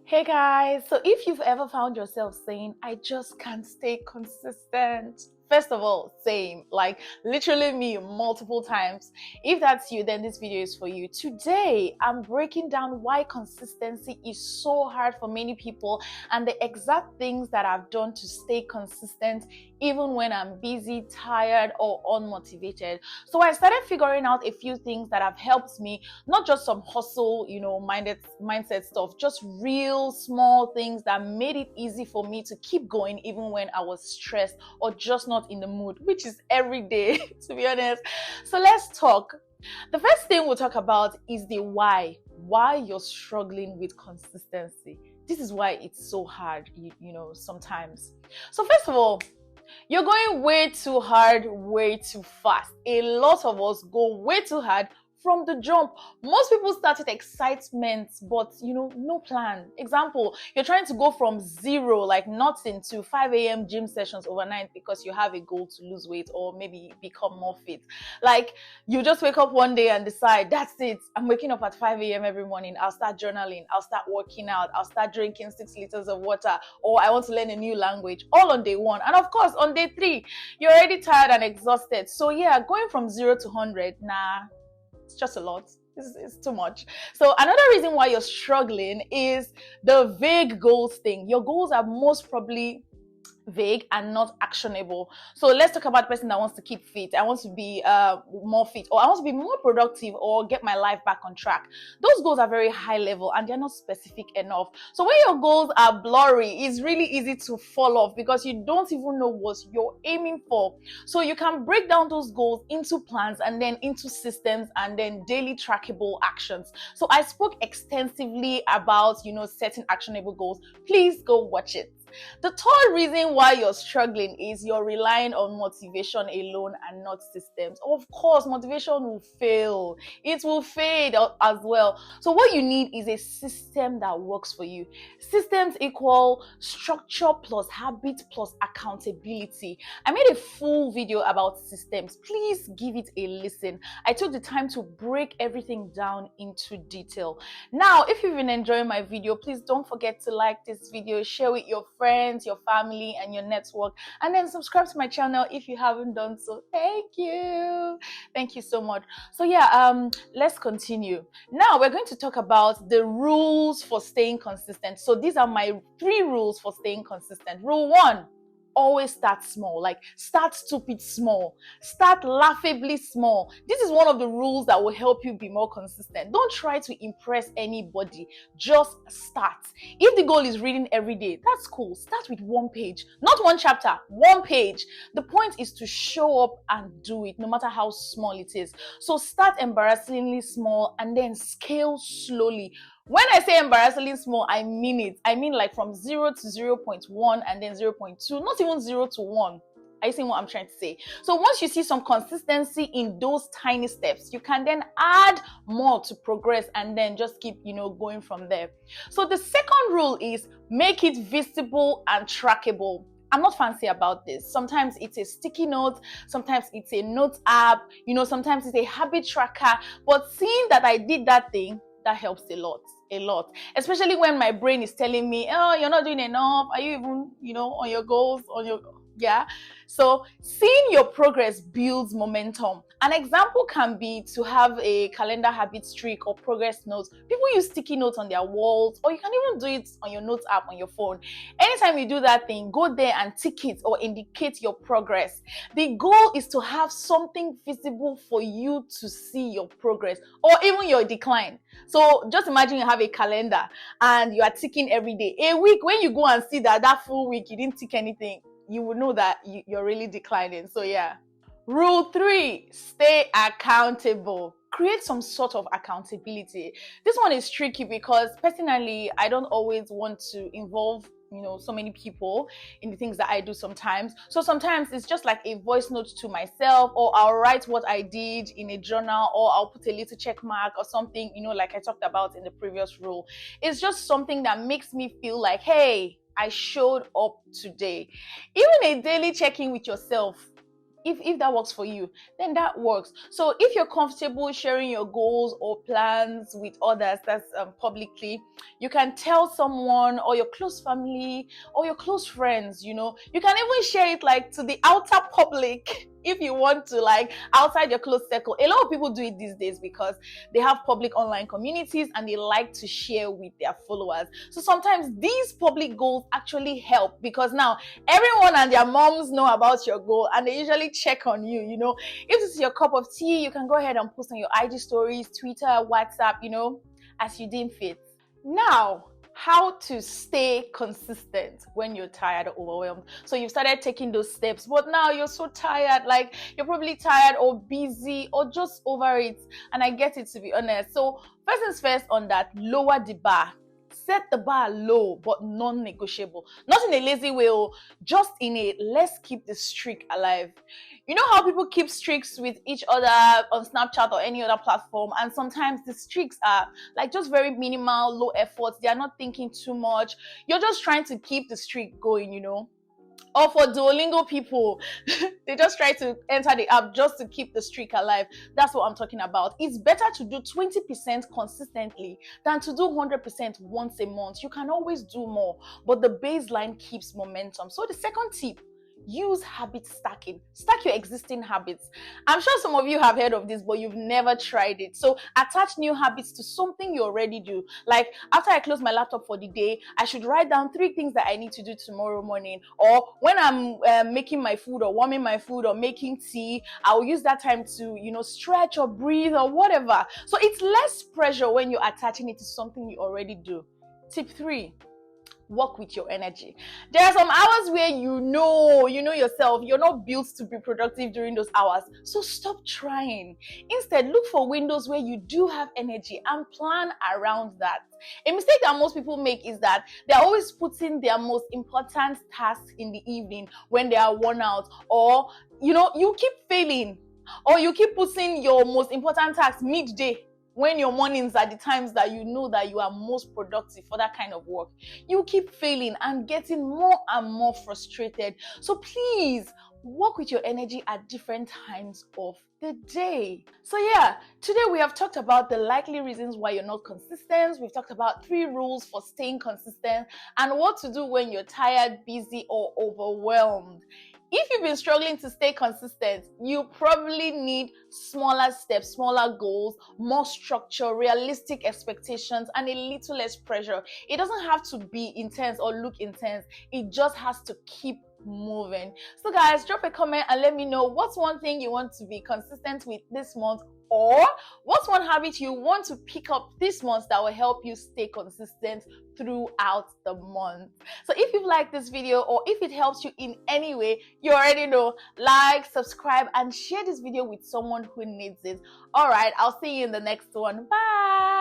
Hey guys, so if you've ever found yourself saying, I just can't stay consistent, first of all, same, like literally me multiple times. If that's you, then this video is for you. Today, I'm breaking down why consistency is so hard for many people and the exact things that I've done to stay consistent even when I'm busy, tired, or unmotivated. So I started figuring out a few things that have helped me, not just some hustle, mindset stuff, just real small things that made it easy for me to keep going even when I was stressed or just not in the mood, which is every day, to be honest. So let's talk. The first thing we'll talk about is the why you're struggling with consistency. This is why it's so hard, sometimes. So first of all, you're going way too hard, way too fast. A lot of us go way too hard from the jump. Most people start with excitement, but no plan. Example, you're trying to go from zero, like nothing, to 5 a.m. gym sessions overnight because you have a goal to lose weight or maybe become more fit. Like you just wake up one day and decide, that's it. I'm waking up at 5 a.m. every morning. I'll start journaling. I'll start working out. I'll start drinking 6 liters of water. Or I want to learn a new language, all on day one. And of course, on day 3, you're already tired and exhausted. So yeah, going from 0 to 100, nah, it's just a lot. It's too much. So another reason why you're struggling is the vague goals thing. Your goals are most probably vague and not actionable. So let's talk about the person that wants to keep fit. I want to be more fit, or I want to be more productive, or get my life back on track. Those goals are very high level and they're not specific enough. So when your goals are blurry, it's really easy to fall off because you don't even know what you're aiming for. So you can break down those goals into plans and then into systems and then daily trackable actions. So I spoke extensively about setting actionable goals. Please go watch it. The third reason why you're struggling is you're relying on motivation alone and not systems. Of course, motivation will fail. It will fade as well. So what you need is a system that works for you. Systems equal structure plus habit plus accountability. I made a full video about systems. Please give it a listen. I took the time to break everything down into detail. Now, if you've been enjoying my video, please don't forget to like this video, share with your friends, your family, and your network, and then subscribe to my channel if you haven't done so. Thank you so much. So yeah, let's continue. Now we're going to talk about the rules for staying consistent. So these are my 3 rules for staying consistent. Rule 1: always start small. Like, start stupid small, start laughably small. This is one of the rules that will help you be more consistent. Don't try to impress anybody, just start. If the goal is reading every day, that's cool. Start with 1 page, not 1 chapter, 1 page. The point is to show up and do it, no matter how small it is. So start embarrassingly small and then scale slowly. When I say embarrassingly small, I mean it. I mean like from 0 to 0.1 and then 0.2, not even 0 to 1. Are you seeing what I'm trying to say? So once you see some consistency in those tiny steps, you can then add more to progress and then just keep, going from there. So the second rule is make it visible and trackable. I'm not fancy about this. Sometimes it's a sticky note, sometimes it's a note app, sometimes it's a habit tracker, but seeing that I did that thing, that helps a lot, especially when my brain is telling me, oh, you're not doing enough. Are you even, on your goals, yeah? So seeing your progress builds momentum. An example can be to have a calendar habit streak or progress notes. People use sticky notes on their walls, or you can even do it on your notes app on your phone. Anytime you do that thing, go there and tick it or indicate your progress. The goal is to have something visible for you to see your progress or even your decline. So just imagine you have a calendar and you are ticking every day. A week, when you go and see that full week you didn't tick anything, you will know that you're really declining. So yeah. Rule 3, stay accountable. Create some sort of accountability. This one is tricky because personally, I don't always want to involve so many people in the things that I do sometimes. So sometimes it's just like a voice note to myself, or I'll write what I did in a journal, or I'll put a little check mark or something, like I talked about in the previous rule. It's just something that makes me feel like, hey, I showed up today. Even a daily check-in with yourself If that works for you, then that works. So if you're comfortable sharing your goals or plans with others, that's publicly, you can tell someone or your close family or your close friends. You can even share it like to the outer public if you want to, like outside your close circle. A lot of people do it these days because they have public online communities and they like to share with their followers. So sometimes these public goals actually help, because now everyone and their moms know about your goal and they usually check on you. If this is your cup of tea, you can go ahead and post on your IG stories, Twitter, WhatsApp, as you deem fit. Now, how to stay consistent when you're tired or overwhelmed. So you've started taking those steps, but now you're so tired, like you're probably tired or busy or just over it. And I get it, to be honest. So first things first on that, lower the bar. Set the bar low but non-negotiable. Not in a lazy way, just in a let's keep the streak alive. You know how people keep streaks with each other on Snapchat or any other platform, and sometimes the streaks are like just very minimal, low effort. They are not thinking too much. You're just trying to keep the streak going. Or for Duolingo people, they just try to enter the app just to keep the streak alive. That's what I'm talking about. It's better to do 20% consistently than to do 100% once a month. You can always do more, but the baseline keeps momentum. So the second tip, use habit stacking. Stack your existing habits. I'm sure some of you have heard of this, but you've never tried it. So attach new habits to something you already do. Like after I close my laptop for the day, I should write down 3 things that I need to do tomorrow morning. Or when I'm making my food or warming my food or making tea, I'll use that time to, stretch or breathe or whatever. So it's less pressure when you're attaching it to something you already do. Tip 3. Work with your energy. There are some hours where you know yourself, you're not built to be productive during those hours. So stop trying. Instead, look for windows where you do have energy and plan around that. A mistake that most people make is that they're always putting their most important tasks in the evening when they are worn out, or you keep failing, or you keep putting your most important tasks midday, when your mornings are the times that you know that you are most productive for that kind of work. You keep failing and getting more and more frustrated. So please work with your energy at different times of the day. So yeah, today we have talked about the likely reasons why you're not consistent. We've talked about 3 rules for staying consistent and what to do when you're tired, busy, or overwhelmed. If you've been struggling to stay consistent, you probably need smaller steps, smaller goals, more structure, realistic expectations, and a little less pressure. It doesn't have to be intense or look intense. It just has to keep moving. So guys, drop a comment and let me know what's one thing you want to be consistent with this month, or what's one habit you want to pick up this month that will help you stay consistent throughout the month. So if you've liked this video or if it helps you in any way, you already know, like, subscribe, and share this video with someone who needs it. All right, I'll see you in the next one. Bye.